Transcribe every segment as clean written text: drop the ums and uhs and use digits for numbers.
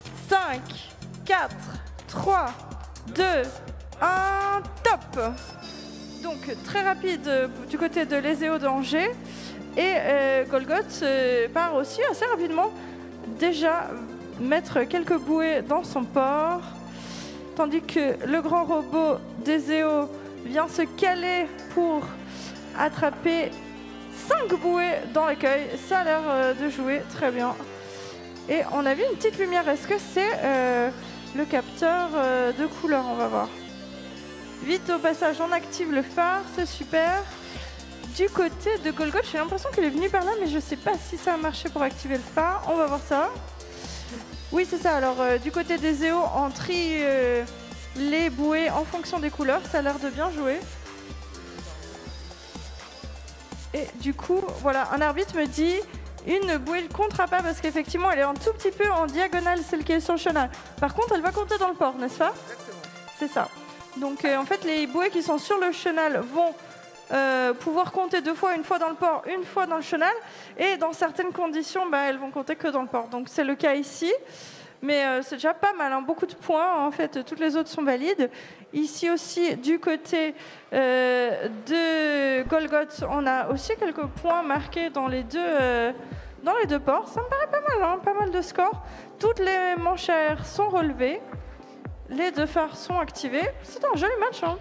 5, 4, 3, 2, 1, top. Donc très rapide du côté de l'Ezeo d'Angers. Et Golgoth part aussi assez rapidement déjà mettre quelques bouées dans son port. Tandis que le grand robot d'Ezeo vient se caler pour attraper 5 bouées dans l'écueil. Ça a l'air de jouer très bien. Et on a vu une petite lumière. Est-ce que c'est le capteur de couleur? On va voir. Vite au passage, on active le phare. C'est super. Du côté de Golgoth, j'ai l'impression qu'il est venu par là, mais je ne sais pas si ça a marché pour activer le phare. On va voir ça. Oui, c'est ça. Alors, du côté des EO, on trie les bouées en fonction des couleurs. Ça a l'air de bien jouer. Et du coup, voilà, un arbitre me dit une bouée ne comptera pas parce qu'effectivement, elle est un tout petit peu en diagonale, celle qui est sur le chenal. Par contre, elle va compter dans le port, n'est-ce pas? C'est ça. Donc, en fait, les bouées qui sont sur le chenal vont pouvoir compter 2 fois, une fois dans le port, une fois dans le chenal. Et dans certaines conditions, elles vont compter que dans le port. Donc, c'est le cas ici. Mais c'est déjà pas mal, hein, beaucoup de points. En fait, toutes les autres sont valides. Ici aussi, du côté de Golgoth, on a aussi quelques points marqués dans les deux ports. Ça me paraît pas mal, hein, pas mal de scores. Toutes les manchères sont relevées. Les 2 phares sont activés. C'est un joli match, hein.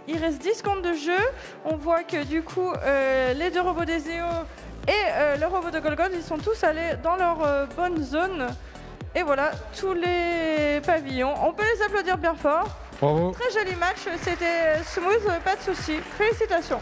Il reste 10 secondes de jeu. On voit que du coup, les 2 robots des EO et le robot de Golgoth, ils sont tous allés dans leur bonne zone. Et voilà, tous les pavillons. On peut les applaudir bien fort. Bravo. Très joli match, c'était smooth, pas de soucis. Félicitations.